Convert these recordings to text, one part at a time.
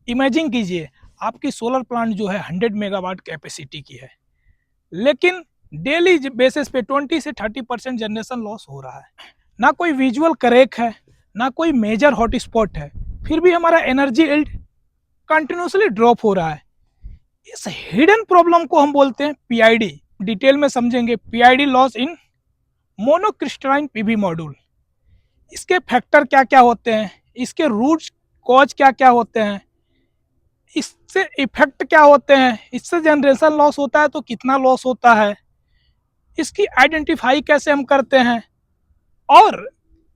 Imagine कीजिए आपकी solar plant जो है 100 मेगावाट कैपेसिटी की है, लेकिन डेली बेसिस पे 20 से 30% जनरेशन लॉस हो रहा है। ना कोई विजुअल करेक्ट है, ना कोई मेजर हॉटस्पॉट है, फिर भी हमारा एनर्जी यील्ड कंटिन्यूसली ड्रॉप हो रहा है। इस हिडन प्रॉब्लम को हम बोलते हैं पीआईडी। डिटेल में समझेंगे PID loss in monocrystalline PV module. इसके फैक्टर क्या क्या होते हैं, इसके रूट कॉज क्या क्या होते हैं, इससे इफेक्ट क्या होते हैं, इससे जनरेशन लॉस होता है तो कितना लॉस होता है, इसकी आइडेंटिफाई कैसे हम करते हैं, और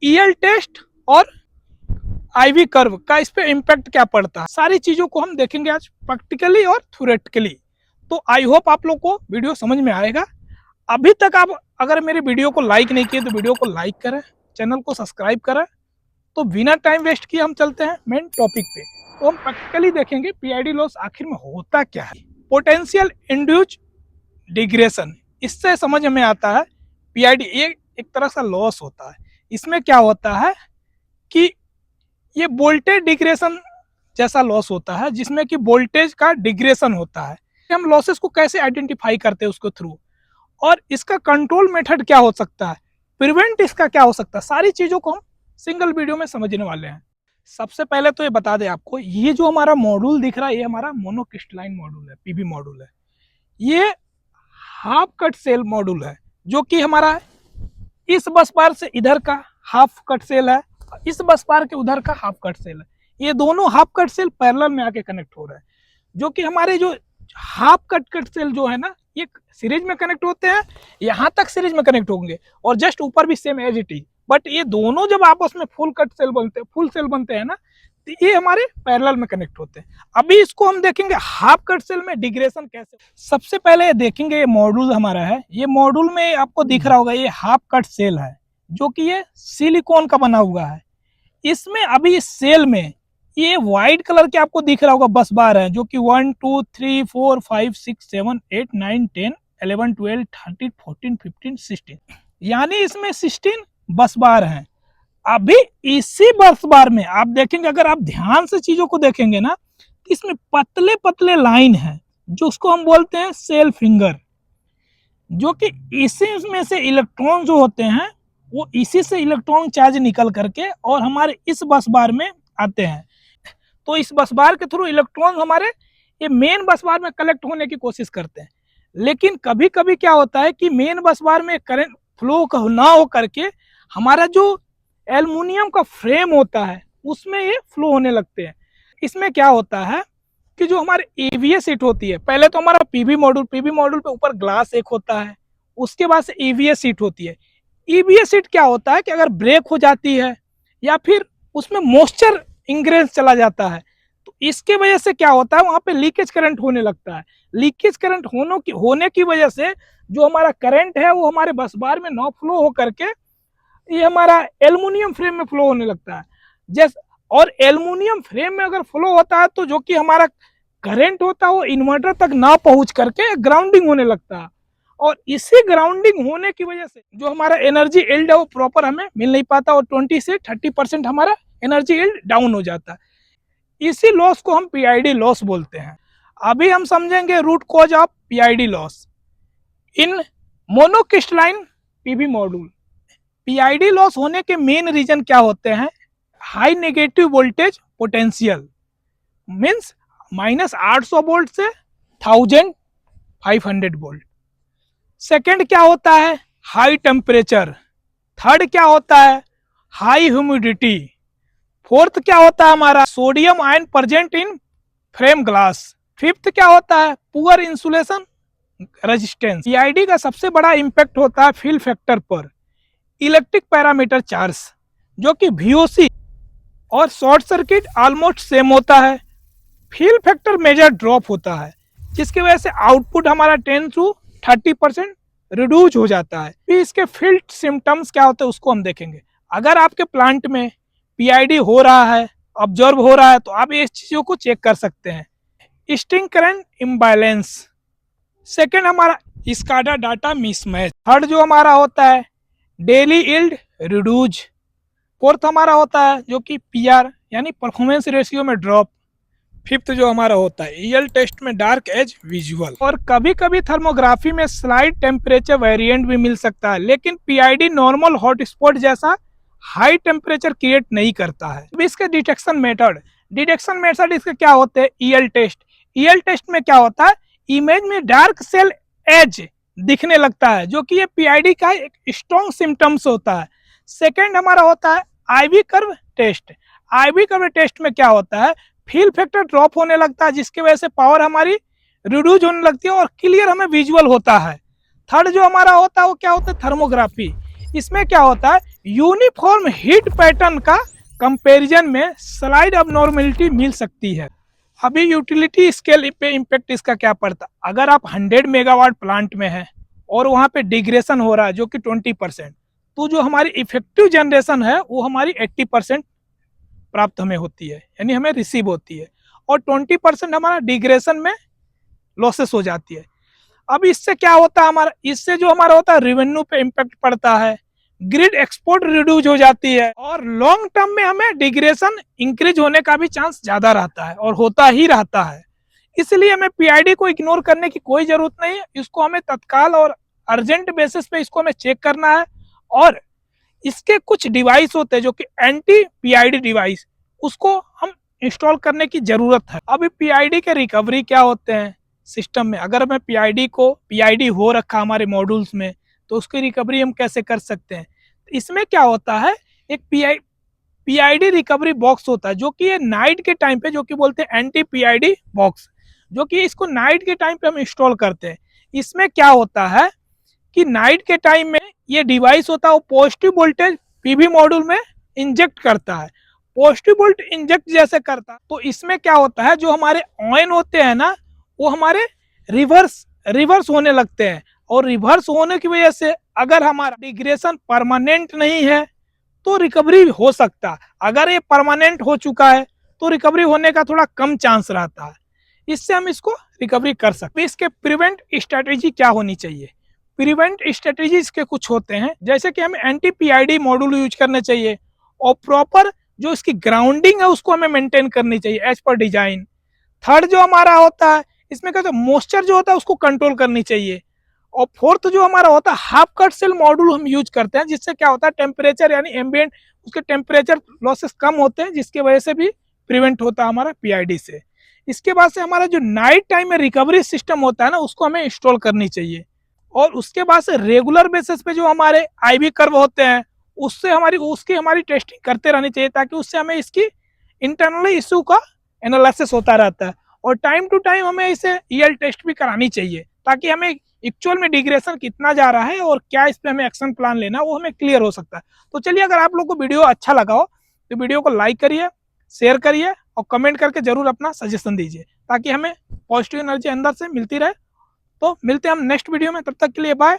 ईएल टेस्ट और आईवी कर्व का इस पे इम्पैक्ट क्या पड़ता है, सारी चीजों को हम देखेंगे आज प्रैक्टिकली और थ्योरेटिकली। तो आई होप आप लोग को वीडियो समझ में आएगा। अभी तक आप अगर मेरे वीडियो को लाइक नहीं किए तो वीडियो को लाइक करें, चैनल को सब्सक्राइब करें। तो बिना टाइम वेस्ट किए हम चलते हैं मेन टॉपिक पे। तो हम प्रैक्टिकली देखेंगे पीआईडी लॉस आखिर में होता क्या है। पोटेंशियल इंड्यूस्ड डिग्रेशन, इससे समझ में आता है पीआईडी एक तरह का लॉस होता है। इसमें क्या होता है कि ये वोल्टेज डिग्रेशन जैसा लॉस होता है, जिसमें कि वोल्टेज का डिग्रेशन होता है। हम लॉसेस को कैसे आइडेंटिफाई करते हैं उसको थ्रू, और इसका कंट्रोल मेथड क्या हो सकता है, प्रिवेंट इसका क्या हो सकता है, सारी चीजों को हम सिंगल वीडियो में समझने वाले हैं। सबसे पहले तो ये बता दें आपको, ये जो हमारा मॉड्यूल दिख रहा है ये हमारा मोनोक्रिस्टलाइन मॉड्यूल है, पीवी मॉड्यूल है। ये हाफ कट सेल मॉड्यूल है, जो कि हमारा इस बस बार से इधर का हाफ कट सेल है, इस बस बार के उधर का हाफ कट सेल है। ये दोनों हाफ कट सेल पैरेलल में आके कनेक्ट हो रहा है, जो कि हमारे जो हाफ कट सेल जो है ना, ये सीरीज में कनेक्ट होते हैं, यहाँ तक सीरीज में कनेक्ट होंगे, और जस्ट ऊपर भी same as it is. But ये दोनों जब आपस में फुल सेल बनते हैं ना, तो ये हमारे पैरेलल में कनेक्ट होते हैं। अभी इसको हम देखेंगे हाफ कट सेल में डिग्रेशन कैसे। सबसे पहले देखेंगे ये मॉड्यूल हमारा है, ये मॉड्यूल में आपको दिख रहा होगा ये हाफ कट सेल है, जो कि ये सिलिकॉन का बना हुआ है। इसमें अभी इस सेल में ये व्हाइट कलर के आपको दिख रहा होगा बस बार है, जो कि 1 2 3 4 5 6 7 8 9 10 11 12 13 14 15 16, यानी इसमें 16 बस बार हैं। अभी इसी बस बार में आप देखेंगे, अगर आप ध्यान से चीजों को देखेंगे ना, इसमें पतले पतले लाइन है, जो उसको हम बोलते हैं सेल फिंगर, जो कि इसी में से इलेक्ट्रॉन जो होते हैं वो इसी से इलेक्ट्रॉन चार्ज निकल करके और हमारे इस बस बार में आते हैं। तो इस बस बार के थ्रू इलेक्ट्रॉन हमारे ये मेन बस बार में कलेक्ट होने की कोशिश करते हैं। लेकिन कभी कभी क्या होता है कि मेन बस बार में करंट फ्लो ना हो करके हमारा जो एल्युमिनियम का फ्रेम होता है उसमें ये फ्लो होने लगते हैं। इसमें क्या होता है कि जो हमारे ईवीए सीट होती है, पहले तो हमारा पीवी मॉड्यूल पे ऊपर ग्लास एक होता है, उसके बाद से ईवीए सीट होती है। ईवीए सीट क्या होता है कि अगर ब्रेक हो जाती है या फिर उसमें मॉइस्चर इंग्रेस चला जाता है, तो इसके वजह से क्या होता है वहां पे लीकेज करंट होने लगता है। लीकेज करंट होने की वजह से जो हमारा करंट है वो हमारे बस बार में ना फ्लो हो करके ये हमारा एल्युमिनियम फ्रेम में फ्लो होने लगता है। जैसे और एल्युमिनियम फ्रेम में अगर फ्लो होता है तो जो कि हमारा करंट होता है वो इन्वर्टर तक ना पहुंच करके ग्राउंडिंग होने लगता है, और इसी ग्राउंडिंग होने की वजह से जो हमारा एनर्जी यील्ड है वो प्रॉपर हमें मिल नहीं पाता, और 20 से 30% हमारा एनर्जी यील्ड डाउन हो जाता है। इसी लॉस को हम पीआईडी लॉस बोलते हैं। अभी हम समझेंगे root cause of PID loss in monocrystalline PV module. PID loss होने के मेन रीजन क्या होते हैं, high negative voltage potential, means -800 volt से 1500 वोल्ट। सेकंड क्या होता है, हाई टेम्परेचर। थर्ड क्या होता है, हाई ह्यूमिडिटी। फोर्थ क्या होता है हमारा, sodium ion present in frame glass. Fifth क्या होता है, पुअर इंसुलेशन रेजिस्टेंस। पीआईडी का सबसे बड़ा इंपैक्ट होता है फील फैक्टर पर, इलेक्ट्रिक पैरामीटर चार्ज, जो कि वीओसी और शॉर्ट सर्किट ऑलमोस्ट सेम होता है। फील फैक्टर मेजर ड्रॉप होता है, जिसकी वजह से आउटपुट हमारा 10 से 30% रिड्यूस हो जाता है। फिर इसके फील्ड सिम्टम्स क्या होते हैं उसको हम देखेंगे। अगर आपके प्लांट में पीआईडी हो रहा है, ऑब्जर्व हो रहा है, तो आप इस चीजों को चेक कर सकते हैं। String current imbalance. सेकेंड हमारा स्काडा डाटा मिसमैच। थर्ड जो हमारा होता है डेली यील्ड रिड्यूज। फोर्थ हमारा होता है जो कि पीआर यानी परफॉर्मेंस रेशियो में ड्रॉप। फिफ्थ जो हमारा होता है ईएल टेस्ट में डार्क एज विजुअल। और कभी कभी थर्मोग्राफी में स्लाइड टेम्परेचर वेरिएंट भी मिल सकता है, लेकिन पीआईडी नॉर्मल हॉटस्पॉट जैसा हाई टेम्परेचर क्रिएट नहीं करता है। अब इसके डिटेक्शन मेथड इसके क्या होते हैं? ईएल टेस्ट में क्या होता है, इमेज में डार्क सेल एज दिखने लगता है, जो कि ये पीआईडी का एक स्ट्रॉन्ग सिम्टम्स होता है। सेकेंड हमारा होता है आईवी कर्व टेस्ट में क्या होता है, फील फैक्टर ड्रॉप होने लगता है, जिसकी वजह से पावर हमारी रिड्यूज होने लगती है और क्लियर हमें विजुअल होता है। थर्ड जो हमारा होता है वो क्या होता है, थर्मोग्राफी। इसमें क्या होता है, यूनिफॉर्म हीट पैटर्न का कंपैरिजन में स्लाइड अबनॉर्मलिटी मिल सकती है। अभी यूटिलिटी स्केल पे इम्पैक्ट इसका क्या पड़ता है, अगर आप 100 मेगावाट प्लांट में है और वहां पे डिग्रेशन हो रहा है जो कि 20%, तो जो हमारी इफेक्टिव जनरेशन है वो हमारी 80% प्राप्त हमें होती है, यानी हमें रिसीव होती है, और 20% हमारा डिग्रेशन में लॉसेस हो जाती है। अब इससे क्या होता है हमारा, इससे जो हमारा होता है रेवेन्यू पे इम्पैक्ट पड़ता है, ग्रिड एक्सपोर्ट रिड्यूस हो जाती है, और लॉन्ग टर्म में हमें डिग्रेशन इंक्रीज होने का भी चांस ज्यादा रहता है और होता ही रहता है। इसलिए हमें पीआईडी को इग्नोर करने की कोई जरूरत नहीं है, इसको हमें तत्काल और अर्जेंट बेसिस पे इसको हमें चेक करना है। और इसके कुछ डिवाइस होते हैं जो कि एंटी पीआईडी डिवाइस, उसको हम इंस्टॉल करने की जरूरत है। अभी पीआईडी के रिकवरी क्या होते हैं सिस्टम में, अगर हमें पीआईडी हो रखा हमारे मॉड्यूल्स में, तो उसकी रिकवरी हम कैसे कर सकते हैं। इसमें क्या होता है, एक पीआईडी रिकवरी बॉक्स होता है, जो कि ये नाइट के टाइम पे, जो कि बोलते हैं एंटी पीआईडी बॉक्स, जो कि इसको नाइट के टाइम पे हम इंस्टॉल करते हैं। इसमें क्या होता है कि नाइट के टाइम में ये डिवाइस होता है वो पॉजिटिव वोल्टेज पीवी मॉड्यूल में इंजेक्ट करता है, पॉजिटिव वोल्ट इंजेक्ट जैसे करता है, तो इसमें क्या होता है, जो हमारे ऑयन होते हैं ना, वो हमारे रिवर्स होने लगते हैं, और रिवर्स होने की वजह से अगर हमारा डिग्रेशन परमानेंट नहीं है तो रिकवरी हो सकता है, अगर ये परमानेंट हो चुका है तो रिकवरी होने का थोड़ा कम चांस रहता है। इससे हम इसको रिकवरी कर सकते हैं। इसके प्रिवेंट स्ट्रेटेजी क्या होनी चाहिए, प्रिवेंट स्ट्रेटेजी इसके कुछ होते हैं, जैसे कि हमें एंटी पीआईडी मॉड्यूल यूज करने चाहिए, और प्रॉपर जो इसकी ग्राउंडिंग है उसको हमें मेंटेन करनी चाहिए एज पर डिजाइन। थर्ड जो हमारा होता है, इसमें क्या होता है, मॉइस्चर जो होता है उसको कंट्रोल करनी चाहिए। और फोर्थ जो हमारा होता है, हाफ कट सेल मॉड्यूल हम यूज करते हैं, जिससे क्या होता है, टेम्परेचर यानी एम्बिएंट उसके टेम्परेचर लॉसेस कम होते हैं, जिसकी वजह से भी प्रिवेंट होता है हमारा पीआईडी से। इसके बाद से हमारा जो नाइट टाइम में रिकवरी सिस्टम होता है ना, उसको हमें इंस्टॉल करनी चाहिए। और उसके बाद से रेगुलर बेसिस पे जो हमारे आईवी कर्व होते हैं, उससे हमारी टेस्टिंग करते रहनी चाहिए, ताकि उससे हमें इसकी इंटरनली इशू का एनालिसिस होता रहता है। और टाइम टू टाइम हमें इसे ईएल टेस्ट भी करानी चाहिए, ताकि हमें एक्चुअल में डिग्रेशन कितना जा रहा है और क्या इस पे हमें एक्शन प्लान लेना है वो हमें क्लियर हो सकता है। तो चलिए, अगर आप लोग को वीडियो अच्छा लगा हो तो वीडियो को लाइक करिए, शेयर करिए और कमेंट करके जरूर अपना सजेशन दीजिए, ताकि हमें पॉजिटिव एनर्जी अंदर से मिलती रहे। तो मिलते हैं हम नेक्स्ट वीडियो में, तब तक के लिए बाय।